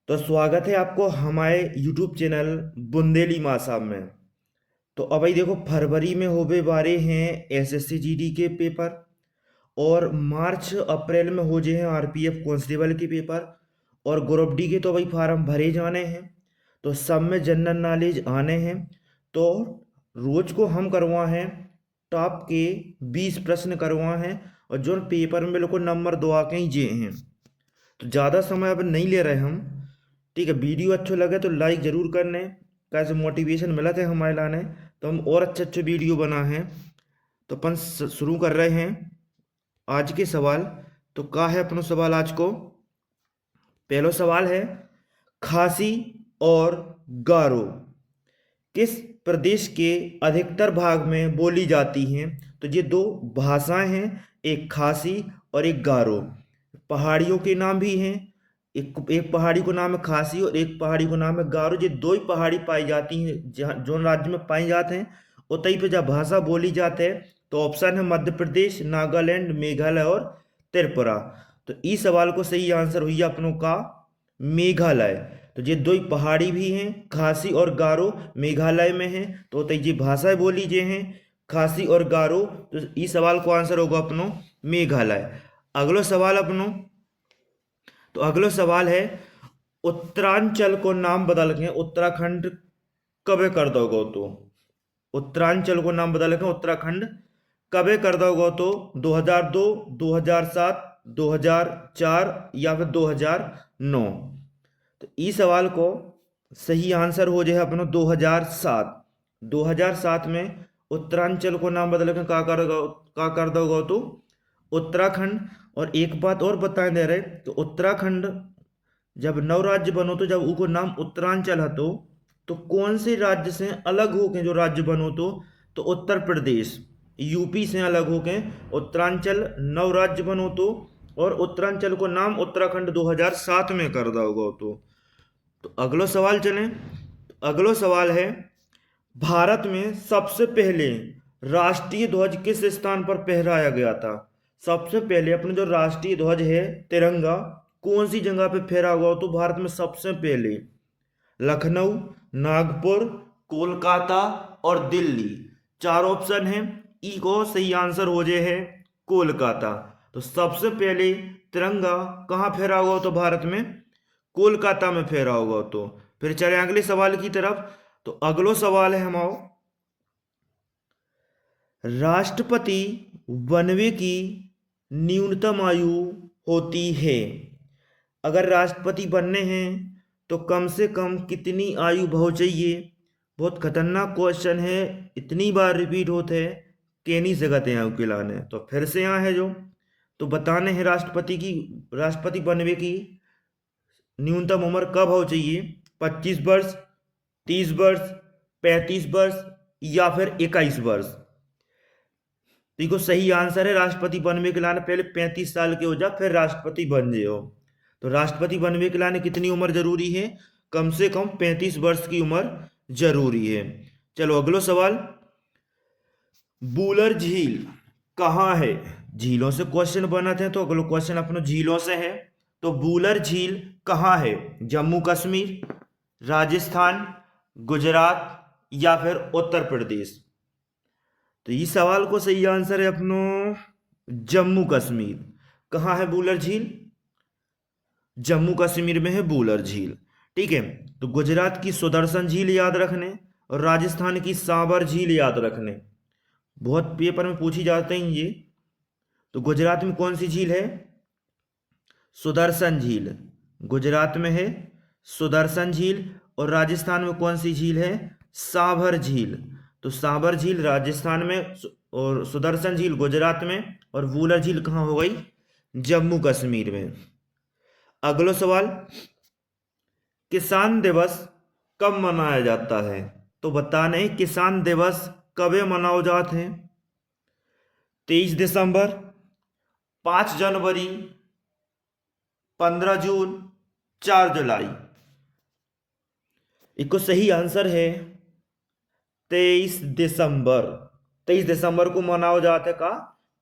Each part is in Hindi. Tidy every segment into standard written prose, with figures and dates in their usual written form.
तो स्वागत है आपको हमारे YouTube चैनल बुंदेली मासाब में। तो अब भाई देखो, फरवरी में होवे वाले हैं एसएससी जीडी के पेपर, और मार्च अप्रैल में हो जाए हैं आरपीएफ कांस्टेबल के पेपर, और ग्रुप डी के तो भाई फार्म भरे जाने हैं। तो सब में जनरल नॉलेज आने हैं। तो रोज को हम करवा हैं टॉप के 20 प्रश्न करवा हैं, और जो पेपर में बिल्कुल नंबर दवा के ही जे हैं। तो ज़्यादा समय अब नहीं ले रहे हम। ठीक है, वीडियो अच्छा लगे तो लाइक ज़रूर करने, कैसे मोटिवेशन मिला थे हमारे लाने, तो हम और अच्छे अच्छे वीडियो बना है। तो अपन शुरू कर रहे हैं आज के सवाल। तो क्या है अपना सवाल आज को? पहला सवाल है, खासी और गारो किस प्रदेश के अधिकतर भाग में बोली जाती हैं? तो ये दो भाषाएं हैं, एक खासी और एक गारो। पहाड़ियों के नाम भी हैं, एक पहाड़ी को नाम है खासी और एक पहाड़ी को नाम है गारो। ये दो ही पहाड़ी पाई जाती हैं जहाँ जो राज्य में पाई जाते हैं, उतई पे जब भाषा बोली जाते हैं। तो ऑप्शन है मध्य प्रदेश, नागालैंड, मेघालय और त्रिपुरा। तो इस सवाल को सही आंसर हुई अपनों का मेघालय। तो ये दो ही पहाड़ी भी हैं, खासी और गारो, मेघालय में हैं। तो तई जी भाषाएं बोली जे हैं खासी और गारो। तो इस सवाल को आंसर होगा अपनो मेघालय। अगलो सवाल अपनो, तो अगलो सवाल है, उत्तरांचल को नाम बदल के उत्तराखंड कब कर दोगे? तो उत्तरांचल को नाम बदल के उत्तराखंड कब कर दोगे? तो 2002, 2007, 2004 या फिर 2009। तो इस सवाल को सही आंसर हो जाए अपना 2007। 2007 में उत्तरांचल को नाम बदल के का कर दोगे? तो उत्तराखंड। और एक बात और बताए दे रहे, तो उत्तराखंड जब नव राज्य बनो तो जब उनको नाम उत्तरांचल हतो, तो कौन से राज्य से अलग होके जो राज्य बनो? तो उत्तर प्रदेश, यूपी से अलग होके उत्तरांचल नव राज्य बनो तो, और उत्तरांचल को नाम उत्तराखंड 2007 में कर दोगे। तो अगलो सवाल चलें। अगलो सवाल है, भारत में सबसे पहले राष्ट्रीय ध्वज किस स्थान पर फहराया गया था? सबसे पहले अपना जो राष्ट्रीय ध्वज है तिरंगा कौन सी जगह पे फहरा हुआ? तो भारत में सबसे पहले लखनऊ, नागपुर, कोलकाता और दिल्ली। चार ऑप्शन हैं, ई को सही आंसर हो जाए है कोलकाता। तो सबसे पहले तिरंगा कहाँ फहरा हुआ? तो भारत में कोलकाता में फहरा हुआ। तो फिर चले अगले सवाल की तरफ। तो अगलो सवाल है हमारा, राष्ट्रपति बनने की न्यूनतम आयु होती है? अगर राष्ट्रपति बनने हैं तो कम से कम कितनी आयु बहुत चाहिए? बहुत खतरनाक क्वेश्चन है, इतनी बार रिपीट होते हैं कि नहीं सकते हैं के लाने। तो फिर से यहाँ है जो, तो बताने हैं राष्ट्रपति बनने की न्यूनतम उम्र कब हो चाहिए? 25 वर्ष, 30 वर्ष, 35 वर्ष या फिर 21 वर्ष? देखो सही आंसर है, राष्ट्रपति बनने के लाने पहले 35 साल के हो जा फिर राष्ट्रपति बन जाओ। तो राष्ट्रपति बनने के लाने कितनी उम्र जरूरी है? कम से कम 35 वर्ष की उम्र जरूरी है। चलो अगलो सवाल, बूलर झील कहाँ है? झीलों से क्वेश्चन बनाते हैं, तो अगलो क्वेश्चन अपना झीलों से है। तो बूलर झील कहाँ है? जम्मू कश्मीर, राजस्थान, गुजरात या फिर उत्तर प्रदेश? तो इस सवाल को सही आंसर है अपनो जम्मू कश्मीर। कहाँ है बूलर झील? जम्मू कश्मीर में है बूलर झील। ठीक है, तो गुजरात की सुदर्शन झील याद रखने और राजस्थान की सांबर झील याद रखने, बहुत पेपर में पूछी जाते हैं ये। तो गुजरात में कौन सी झील है? सुदर्शन झील गुजरात में है सुदर्शन झील। और राजस्थान में कौन सी झील है? सांभर झील। तो सांभर झील राजस्थान में और सुदर्शन झील गुजरात में, और वूलर झील कहाँ हो गई? जम्मू कश्मीर में। अगलो सवाल, किसान दिवस कब मनाया जाता है? तो बताने किसान दिवस कब मनाओ जाते हैं? 23 दिसंबर, 5 जनवरी, 15 जून, 4 जुलाई। इसको सही आंसर है 23 दिसंबर। 23 दिसंबर को मनाओ जाता का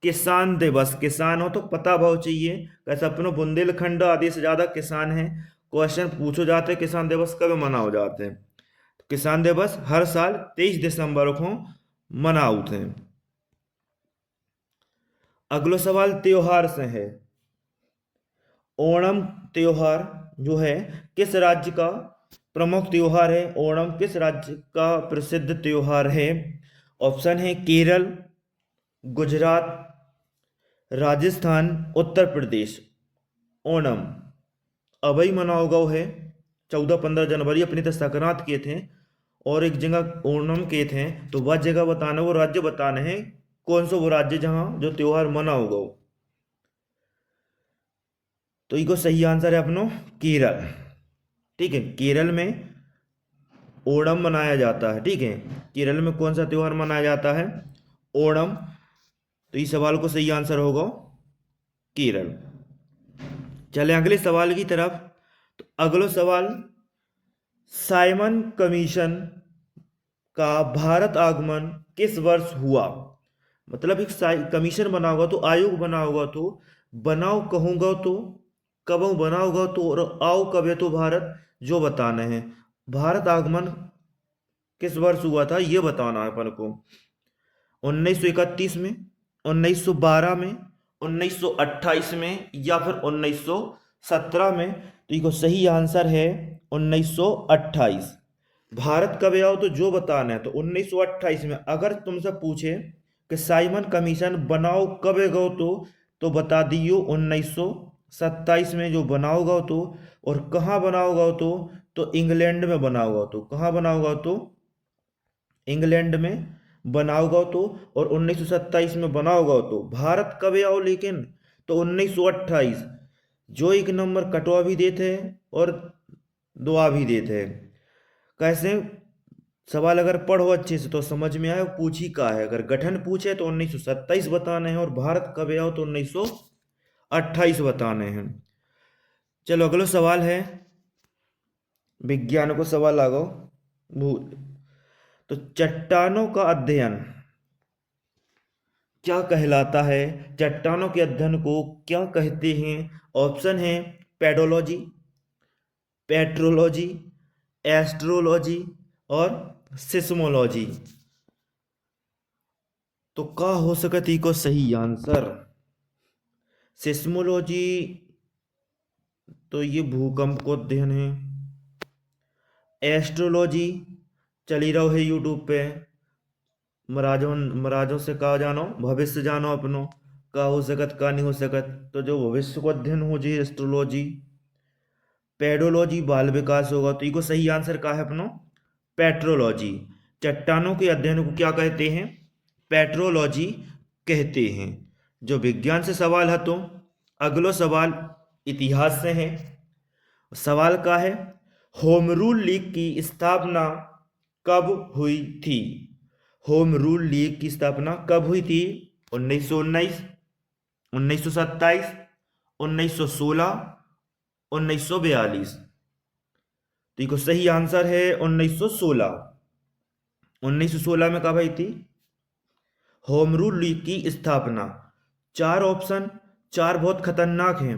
किसान दिवस। किसान हो तो पता बहुत चाहिए, कैसे अपनो बुंदेलखंड आदि से ज्यादा किसान हैं। क्वेश्चन पूछो जाते हैं किसान दिवस कब मनाओ जाते हैं। तो किसान दिवस हर साल 23 दिसंबर को मनाते हैं। अगला सवाल त्योहार से है। ओणम त्योहार जो है किस राज्य का प्रमुख त्योहार है? ओणम किस राज्य का प्रसिद्ध त्योहार है? ऑप्शन है केरल, गुजरात, राजस्थान, उत्तर प्रदेश। ओणम अभी मनाओ गौ है 14-15 जनवरी अपनी तो संक्रांत के थे और एक जगह ओणम के थे, तो वह जगह बताना, वो राज्य बताने हैं कौन सा वो राज्य जहां जो त्योहार मनाओ गौ। तो इको सही आंसर है अपनो केरल। ठीक है, केरल में ओणम मनाया जाता है। ठीक है, केरल में कौन सा त्योहार मनाया जाता है? ओणम। तो इस सवाल को सही आंसर होगा केरल। चले अगले सवाल की तरफ। तो अगला सवाल, साइमन कमीशन का भारत आगमन किस वर्ष हुआ? मतलब एक कमीशन बना होगा तो आयोग बना होगा तो बनाओ कहूंगा तो कब बना होगा तो और आओ कब है तो भारत जो बताना है। भारत आगमन किस वर्ष हुआ था ये बताना है अपन को। 1931 में, 1912 में, 1928 में या फिर 1917 में? तो ये सही आंसर है 1928। भारत कब आओ तो जो बताना है, तो 1928 में। अगर तुमसे पूछे कि साइमन कमीशन बनाओ कब गो तो बता दियो 1927 में जो बनाओगा तो। और कहाँ बनाओगा तो इंग्लैंड में बनाओगा तो। कहाँ बनाओगा तो इंग्लैंड में बनाओगा तो। और 1927 में बनाओगा तो भारत कब आओ लेकिन, तो 1928। जो एक नंबर कटवा भी देते हैं और दुआ भी देते हैं। कैसे सवाल अगर पढ़ो अच्छे से तो समझ में आए पूछी का है। अगर गठन पूछे तो 1927 बताने हैं और भारत कब आओ तो 1928 बताने हैं। चलो अगला सवाल है, विज्ञान को सवाल आ गो भूल। तो चट्टानों का अध्ययन क्या कहलाता है? चट्टानों के अध्ययन को क्या कहते हैं? ऑप्शन है पेडोलॉजी, पेट्रोलॉजी, एस्ट्रोलॉजी और सिस्मोलॉजी। तो का हो सकती को सही आंसर? सिस्मोलॉजी तो ये भूकंप को अध्ययन है। एस्ट्रोलॉजी चली रहो है यूट्यूब पे, महाराजों महाराजों से कहा जानो भविष्य जानो अपनो का हो सकत का नहीं हो सकत, तो जो भविष्य को अध्ययन हो जी एस्ट्रोलॉजी। पेडोलॉजी बाल विकास होगा, तो इको सही आंसर का है अपनो पेट्रोलॉजी। चट्टानों के अध्ययन को क्या कहते हैं? पेट्रोलॉजी कहते हैं। जो विज्ञान से सवाल है तो अगला सवाल इतिहास से है। सवाल का है, होम रूल लीग की स्थापना कब हुई थी? होम रूल लीग की स्थापना कब हुई थी? 1919, 1927, 1916, 1942। तो ये सही आंसर है 1916। 1916 में कब हुई थी होम रूल लीग की स्थापना? चार ऑप्शन, चार बहुत खतरनाक हैं।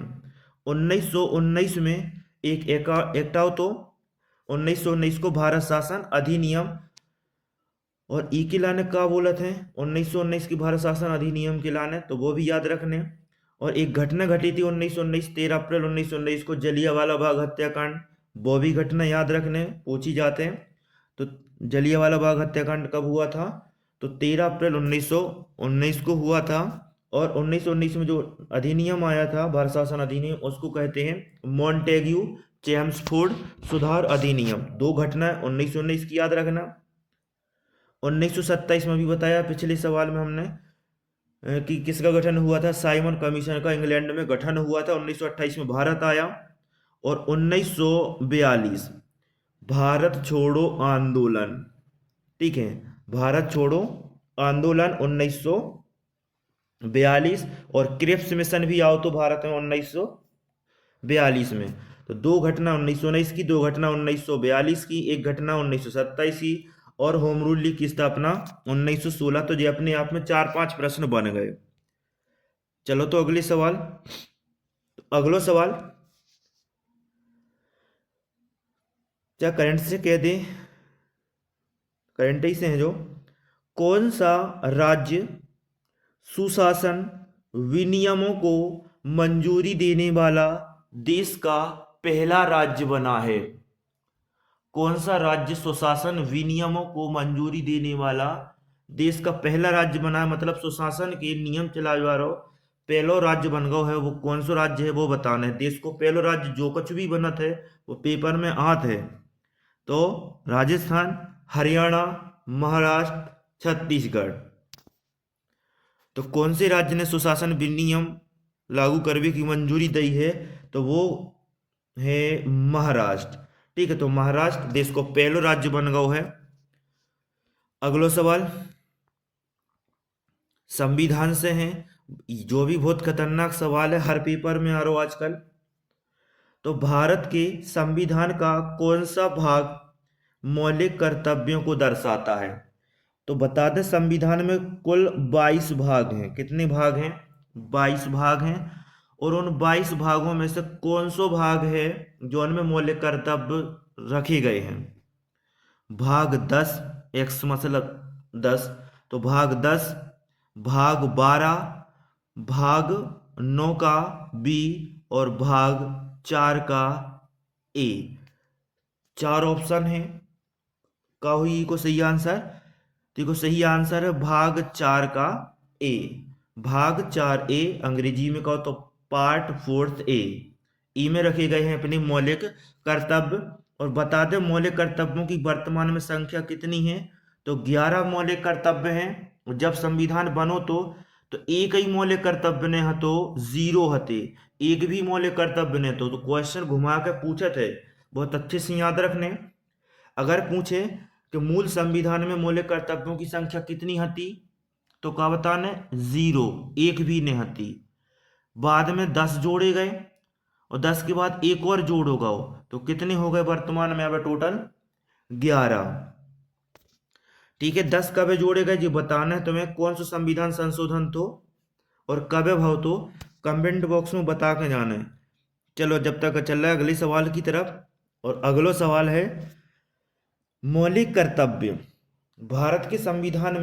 1919 में एक एकटाव तो 1919 को भारत शासन अधिनियम, और ई के लाने का बोला थे 1919 की भारत शासन अधिनियम के लाने, तो वो भी याद रखने। और एक घटना घटी थी 1919 13 अप्रैल 1919 को जलियांवाला बाग हत्याकांड, वो भी घटना याद रखने पूछी जाते हैं। तो जलियांवाला बाग हत्याकांड कब हुआ था? तो 13 अप्रैल 1919 को हुआ था। और 1919 में जो अधिनियम आया था भारत शासन अधिनियम उसको कहते हैं मॉन्टेग्यू चेम्सफोर्ड सुधार अधिनियम। दो घटना 1919 की याद रखना। 1927 में भी बताया पिछले सवाल में हमने कि किसका गठन हुआ था? साइमन कमीशन का इंग्लैंड में गठन हुआ था। 1928 में भारत आया। और 1942 भारत छोड़ो आंदोलन। ठीक है, भारत छोड़ो आंदोलन 1942। और क्रिप्स मिशन भी आओ तो भारत में 1942 में। तो दो घटना 1919 की, दो घटना 1942 की, एक घटना 1927 की। और होम रूल लीग की स्थापना 1916। तो ये अपने आप में 4-5 प्रश्न बन गए। चलो तो अगले सवाल। अगला सवाल, चाहे करंट से कह दें, करंट ही से है जो, कौन सा राज्य सुशासन विनियमों को मंजूरी देने वाला देश का पहला राज्य बना है? कौन सा राज्य सुशासन विनियमों को मंजूरी देने वाला देश का पहला राज्य बना है? मतलब सुशासन के नियम चलावे वाला पहलो राज्य बन गयो है, वो कौन सा राज्य है वो बताना है। देश को पहलो राज्य जो कुछ भी बनत है वो पेपर में आत है। तो राजस्थान, हरियाणा, महाराष्ट्र, छत्तीसगढ़। तो कौन से राज्य ने सुशासन विनियम लागू करने की मंजूरी दी है? तो वो है महाराष्ट्र। ठीक है, तो महाराष्ट्र देश को पहलो राज्य बन गयो है। अगलो सवाल संविधान से है, जो भी बहुत खतरनाक सवाल है, हर पेपर में आ रहा हो आजकल। तो भारत के संविधान का कौन सा भाग मौलिक कर्तव्यों को दर्शाता है? तो बता दें, संविधान में कुल 22 भाग हैं। कितने भाग हैं? 22 भाग हैं। और उन 22 भागों में से कौन सो भाग है जो उनमें मौलिक कर्तव्य रखे गए हैं? भाग 10, एक्स मतलब 10, तो भाग 10, भाग 12, भाग 9 का बी और भाग 4 का ए। चार ऑप्शन है, का हुई को सही आंसर? देखो सही आंसर है भाग 4 का ए। भाग 4 ए अंग्रेजी में कहो तो पार्ट 4 ए। ई में रखे गए हैं अपने मौलिक कर्तव्य। और बता दें मौलिक कर्तव्यों की वर्तमान में संख्या कितनी है? तो 11 मौलिक कर्तव्य हैं। और जब संविधान बनो तो एक ही मौलिक कर्तव्य ने हतो 0 हते, एक भी मौलिक कर्तव्य ने तो क्वेश्चन घुमा के पूछत है, बहुत अच्छे से याद रखने। अगर पूछे कि मूल संविधान में मौलिक कर्तव्यों की संख्या कितनी हती, तो क्या बताने? 0, एक भी नहीं हती। बाद में 10 जोड़े गए और 10 के बाद एक और जोड़ोगा हो, तो कितने हो गए वर्तमान में? अब टोटल 11। ठीक है, 10 कब जोड़े गए जी बताना है तुम्हें। कौन सा संविधान संशोधन तो और कब भाव तो कमेंट बॉक्स में बता के जाना है। चलो जब तक चल रहा है अगले सवाल की तरफ। और अगलो सवाल है मौलिक कर्तव्य भारत के संविधान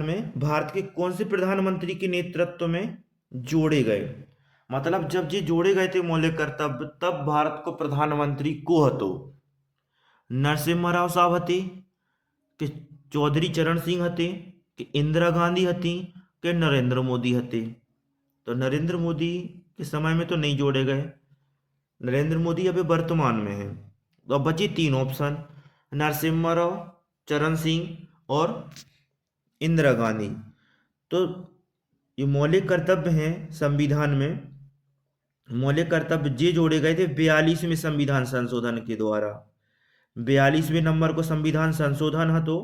में भारत के कौन से प्रधानमंत्री के नेतृत्व में जोड़े गए? मतलब जब ये जोड़े गए थे मौलिक कर्तव्य, तब भारत को प्रधानमंत्री को हतो नरसिम्हा राव साहब हते, कि चौधरी चरण सिंह हते, कि इंदिरा गांधी हती, कि नरेंद्र मोदी हते। तो नरेंद्र मोदी के समय में तो नहीं जोड़े गए, नरेंद्र मोदी अभी वर्तमान में है। तो अब बचे 3 ऑप्शन, नरसिम्हा राव, चरण सिंह और इंदिरा गांधी। तो ये मौलिक कर्तव्य हैं संविधान में, मौलिक कर्तव्य जे जोड़े गए थे 42वें संविधान संशोधन के द्वारा। 42वें नंबर को संविधान संशोधन है तो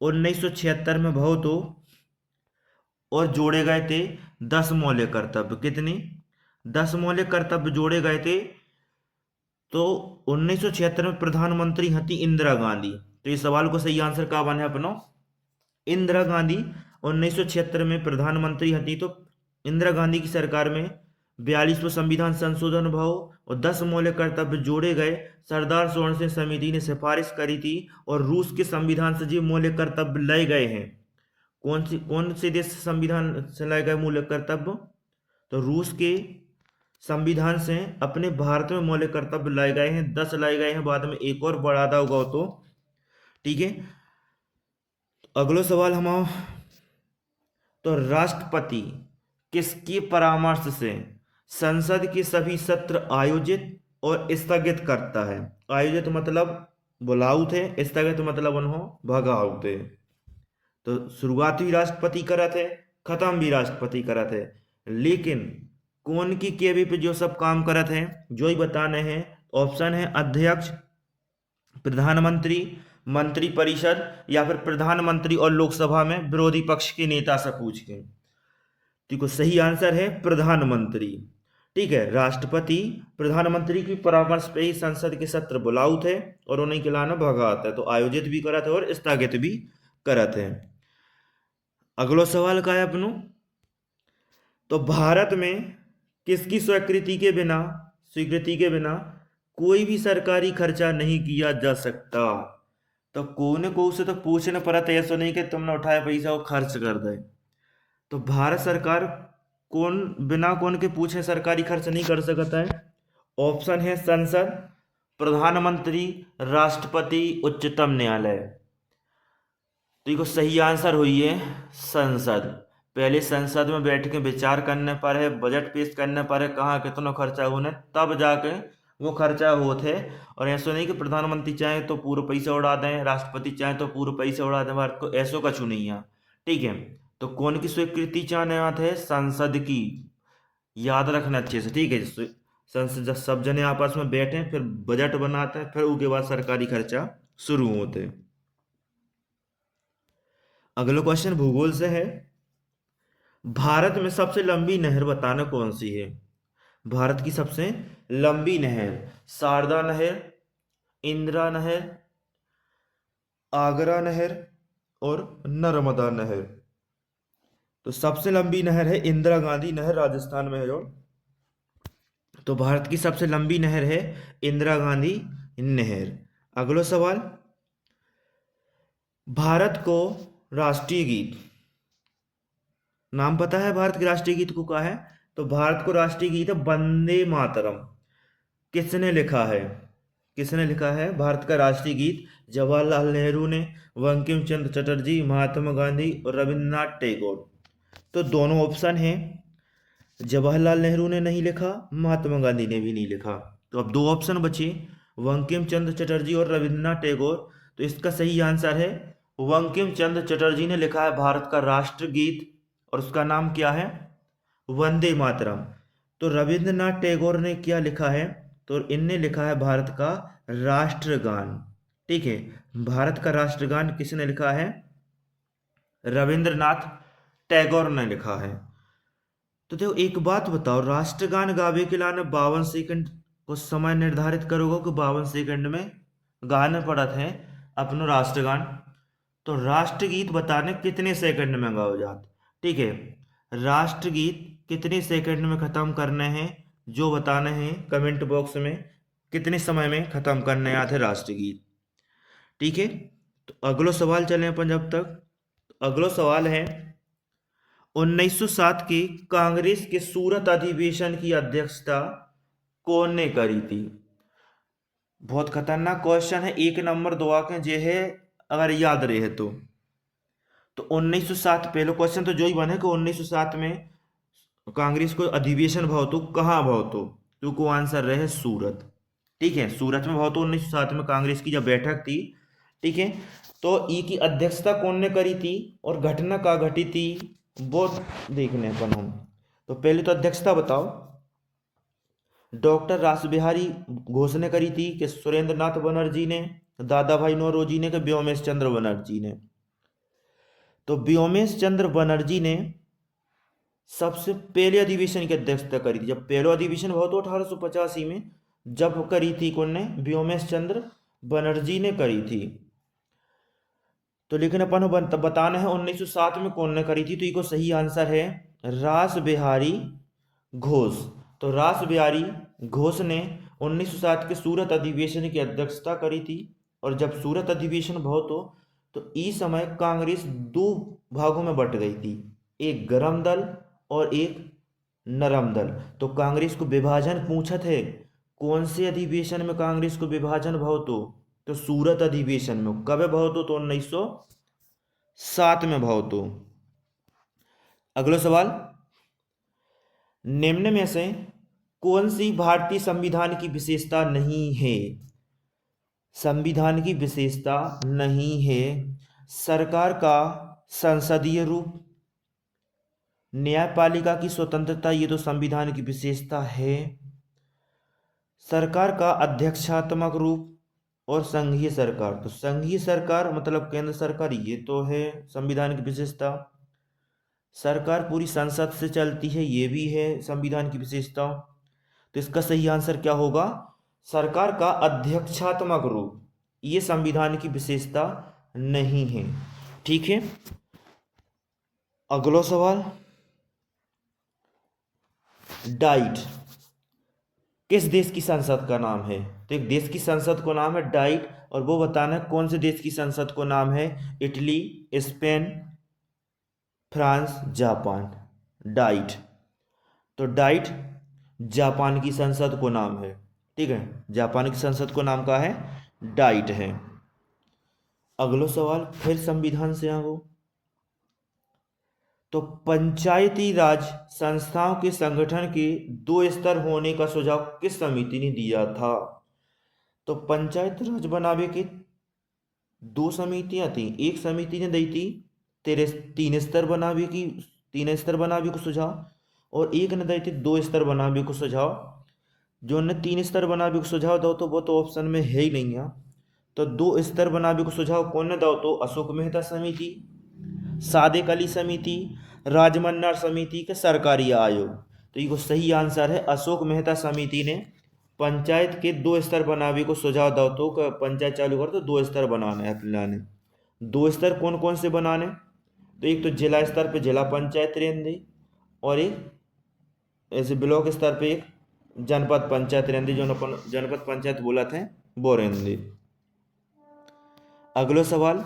1976 में भव तो, और जोड़े गए थे 10 मौलिक कर्तव्य। कितने? 10 मौलिक कर्तव्य जोड़े गए थे। तो 1976 में प्रधानमंत्री हती इंदिरा गांधी। तो इस सवाल को सही आंसर का बना है अपनो इंदिरा गांधी। 1976 में प्रधानमंत्री हती, तो इंदिरा गांधी की सरकार में 42वां संविधान संशोधन भाव और 10 मौलिक कर्तव्य जोड़े गए। सरदार स्वर्ण सिंह समिति ने सिफारिश करी थी और रूस के संविधान से जो मौलिक कर्तव्य लाए गए हैं। कौन से देश से संविधान से लाए गए मौलिक कर्तव्य? तो रूस के संविधान से अपने भारत में मौलिक कर्तव्य लाए गए हैं। 10 लाए गए हैं, बाद में एक और बढ़ा होगा तो। ठीक है, अगलो सवाल हम तो राष्ट्रपति किसके परामर्श से संसद के सभी सत्र आयोजित और स्थगित करता है? आयोजित मतलब बुलाऊ थे, स्थगित मतलब उन्हों भगाऊ थे। तो शुरुआत भी राष्ट्रपति करत है, खत्म भी राष्ट्रपति करत है। लेकिन कौन की केवी पे जो सब काम करत हैं जो ही बताने हैं। ऑप्शन है अध्यक्ष, प्रधानमंत्री, मंत्रिपरिषद, या फिर प्रधानमंत्री और लोकसभा में विरोधी पक्ष के नेता से पूछ के। देखो सही आंसर है प्रधानमंत्री। ठीक है, राष्ट्रपति प्रधानमंत्री की परामर्श पे ही संसद के सत्र बुलाऊ थे और उन्हीं के लाना भगात है। तो आयोजित भी करत है और स्थगित भी करत है। अगलो सवाल का है अपनो तो भारत में किसकी स्वीकृति के बिना कोई भी सरकारी खर्चा नहीं किया जा सकता। तो कोने को से तो पूछना पड़ा था, ऐसा नहीं कि तुमने उठाया पैसा वो खर्च कर दे। तो भारत सरकार कौन बिना कौन के पूछे सरकारी खर्च नहीं कर सकता है? ऑप्शन है संसद, प्रधानमंत्री, राष्ट्रपति, उच्चतम न्यायालय। तो देखो सही आंसर हुई है संसद। पहले संसद में बैठ के विचार करने पर है, बजट पेश करने पर है, कहाँ कितना खर्चा होने, तब जाके वो खर्चा होते है। और ऐसा नहीं कि प्रधानमंत्री चाहे तो पूरा पैसा उड़ा दें, राष्ट्रपति चाहे तो पूरा पैसा उड़ा दें, भारत को ऐसा कछु नहीं है। ठीक है, तो कौन की स्वीकृति चाहने आते हैं? संसद की। याद रखना अच्छे से, ठीक है। संसद जब सब जने आपस में बैठे फिर बजट बनाते हैं, फिर उसके बाद सरकारी खर्चा शुरू होते हैं। अगला क्वेश्चन भूगोल से है। भारत में सबसे लंबी नहर बताना कौन सी है? भारत की सबसे लंबी नहर, शारदा नहर, इंदिरा नहर, आगरा नहर और नर्मदा नहर। तो सबसे लंबी नहर है इंदिरा गांधी नहर, राजस्थान में है जो। तो भारत की सबसे लंबी नहर है इंदिरा गांधी नहर। अगला सवाल, भारत को राष्ट्रीय गीत, नाम पता है भारत के राष्ट्रीय गीत को क्या है? तो भारत को राष्ट्रीय गीत है वंदे मातरम। किसने लिखा है? किसने लिखा है भारत का राष्ट्रीय गीत? जवाहरलाल नेहरू ने, बंकिम चंद्र चटर्जी, महात्मा गांधी और रविन्द्रनाथ टैगोर। तो दोनों ऑप्शन हैं, जवाहरलाल नेहरू ने नहीं लिखा, महात्मा गांधी ने भी नहीं लिखा। तो अब दो ऑप्शन बचे, बंकिम चंद्र चटर्जी और रविन्द्रनाथ टैगोर। तो इसका सही आंसर है बंकिम चंद्र चटर्जी ने लिखा है भारत का राष्ट्रगीत, और उसका नाम क्या है? वंदे मातरम। तो रविन्द्रनाथ टैगोर ने क्या लिखा है? तो इनने लिखा है भारत का राष्ट्रगान। ठीक है, भारत का राष्ट्रगान किसने लिखा है? रविन्द्रनाथ टैगोर ने लिखा है। तो देखो एक बात बताओ, राष्ट्रगान गावे के लाने 52 सेकंड को समय निर्धारित करोगे कि 52 सेकंड में गाने पड़त है अपनो राष्ट्रगान। तो राष्ट्रगीत बताने कितने सेकंड में गाओ जात? ठीक है, राष्ट्रगीत कितने सेकंड में खत्म करने हैं जो बताने हैं कमेंट बॉक्स में, कितने समय में खत्म करने आते हैं राष्ट्रगीत। ठीक है, तो अगला सवाल चले अपन जब तक। अगला सवाल है, 1907 के कांग्रेस के सूरत अधिवेशन की अध्यक्षता कौन ने करी थी? बहुत खतरनाक क्वेश्चन है, 1 नंबर दुआ के जे है अगर याद रहे तो 1907 पहले क्वेश्चन तो जो ही बने कि 1907 में कांग्रेस को अधिवेशन भाव तो कहाँ भाव तो को आंसर रहे सूरत। ठीक है, सूरत में भाव तो 1907 में कांग्रेस की जब बैठक थी। ठीक है, तो ई की अध्यक्षता कौन ने करी थी और घटना का घटी थी वो देखने अपन हम। तो पहले तो अध्यक्षता बताओ। डॉक्टर रासबिहारी घोष ने करी थी कि सुरेंद्र नाथ बनर्जी ने, दादा भाई नौरोजी ने, कि व्योमेश चंद्र बनर्जी ने? तो व्योमेश चंद्र बनर्जी ने सबसे पहले अधिवेशन की अध्यक्षता करी थी। जब पहला अधिवेशन हुआ तो 1885 में जब करी थी कौन ने? व्योमेश चंद्र बनर्जी ने करी थी। तो लेकिन अपन बताना है 1907 में कौन ने करी थी। तो इसको सही आंसर है रास बिहारी घोष। तो रास बिहारी घोष ने 1907 के सूरत अधिवेशन की अध्यक्षता करी थी। और जब सूरत अधिवेशन भव तो इस समय कांग्रेस दो भागों में बट गई थी, एक गरम दल और एक नरम दल। तो कांग्रेस को विभाजन पूछा थे, कौन से अधिवेशन में कांग्रेस को विभाजन भव तो सूरत अधिवेशन में। कब भव तो 1907 में भव तो। अगला सवाल, निम्न में से कौन सी भारतीय संविधान की विशेषता नहीं है? संविधान की विशेषता नहीं है सरकार का संसदीय रूप, न्यायपालिका की स्वतंत्रता, ये तो संविधान की विशेषता है, सरकार का अध्यक्षात्मक रूप और संघीय सरकार। तो संघीय सरकार मतलब केंद्र सरकार, ये तो है संविधान की विशेषता। सरकार पूरी संसद से चलती है, ये भी है संविधान की विशेषता। तो इसका सही आंसर क्या होगा? सरकार का अध्यक्षात्मक रूप, ये संविधान की विशेषता नहीं है। ठीक है, अगला सवाल, डाइट किस देश की संसद का नाम है? तो एक देश की संसद को नाम है डाइट, और वो बताना है कौन से देश की संसद को नाम है। Italy, Spain, France, Japan. Diet. तो डाइट जापान की संसद को नाम है। ठीक है, जापान की संसद को नाम का है डाइट है। अगला सवाल फिर संविधान से आगो। तो पंचायती राज संस्थाओं के संगठन के 2 स्तर होने का सुझाव किस समिति ने दिया था? तो पंचायत राज बनावे के 2 समितियां थी। एक समिति ने दी थी 3 स्तर बनावे की, 3 स्तर बनावे को सुझाव, और एक ने दी थी 2 स्तर बनावे को सुझाव। जो ने 3 स्तर बनावे को सुझाव दो तो वो तो ऑप्शन में है ही नहीं है। तो 2 स्तर बनावे को सुझाव कौन ने दो? तो अशोक मेहता समिति, सादिक अली समिति, राजमन्ना समिति के सरकारी आयोग। तो ये सही आंसर है, अशोक मेहता समिति ने पंचायत के 2 स्तर बनावे को सुझाव दो तो पंचायत चालू कर तो 2 स्तर बनाना है अपने। 2 स्तर कौन कौन से बनाने? तो एक तो जिला स्तर पे जिला पंचायत रेंदे, और एक ऐसे ब्लॉक स्तर पे एक जनपद पंचायत रेंदे, जो अपन जनपद पंचायत बोला थे वो रेंदे। अगला सवाल,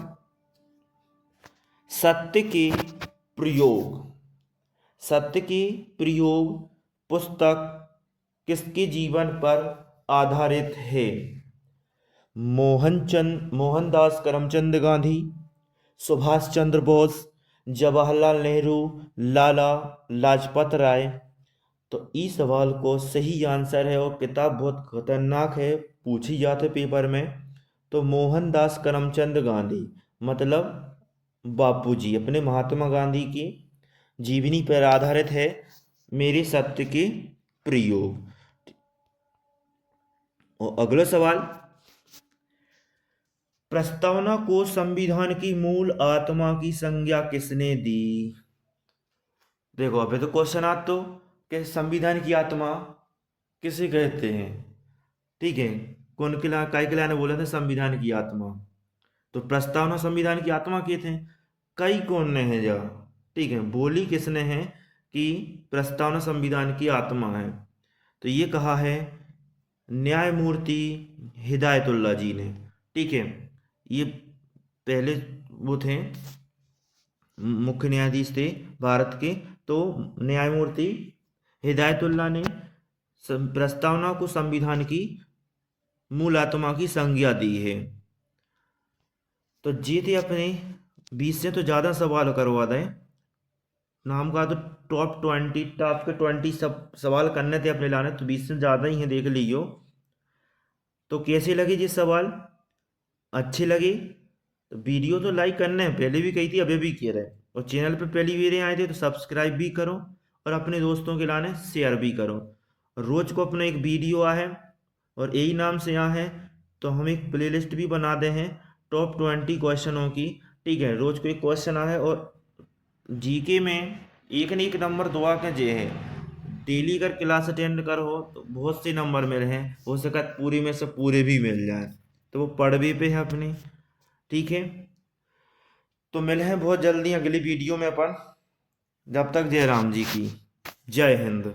सत्य के प्रयोग, सत्य के प्रयोग पुस्तक किसके जीवन पर आधारित है? मोहनदास करमचंद गांधी, सुभाष चंद्र बोस, जवाहरलाल नेहरू, लाला लाजपत राय। तो इस सवाल को सही आंसर है, और किताब बहुत खतरनाक है, पूछी जाते पेपर में। तो मोहनदास करमचंद गांधी मतलब बापूजी, अपने महात्मा गांधी की जीवनी पर आधारित है मेरे सत्य के प्रयोग। और अगला सवाल, प्रस्तावना को संविधान की मूल आत्मा की संज्ञा किसने दी? देखो अबे तो क्वेश्चन आ तो कि संविधान की आत्मा किसे कहते हैं। ठीक है, कौन किला काय किला ने बोला था संविधान की आत्मा? तो प्रस्तावना संविधान की आत्मा के थे, कई कौन ने है जा। ठीक है, बोली किसने है कि प्रस्तावना संविधान की आत्मा है? तो ये कहा है न्यायमूर्ति हिदायतुल्लाह जी ने। ठीक है, ये पहले वो थे मुख्य न्यायाधीश थे भारत के। तो न्यायमूर्ति हिदायतुल्लाह ने प्रस्तावना को संविधान की मूल आत्मा की संज्ञा दी है। तो जीते अपने 20 से तो ज़्यादा सवाल करवा दें नाम का, तो टॉप के 20 सब सवाल करने थे अपने लाने, तो 20 से ज़्यादा ही है, देख लीजिए। तो कैसे लगे जी सवाल? अच्छे लगे तो वीडियो तो लाइक करना है, पहले भी कही थी अभी भी कह रहे, और चैनल पे पहली वीडियो आए थे तो सब्सक्राइब भी करो, और अपने दोस्तों के लाने शेयर भी करो। रोज़ को अपना एक वीडियो आ है और यही नाम से यहाँ है, तो हम एक प्लेलिस्ट भी बना दे हैं टॉप 20 क्वेश्चनों की। ठीक है, रोज़ को एक क्वेश्चन आ है, और जीके में एक न एक नंबर दुआ के जे है। डेली अगर क्लास अटेंड करो तो बहुत से नंबर मिले हैं, हो सका पूरे में से पूरे भी मिल जाए, तो वो पढ़ भी पे है अपनी। ठीक है, तो मिले हैं बहुत जल्दी अगली वीडियो में अपन। जब तक जय राम जी की जय हिंद।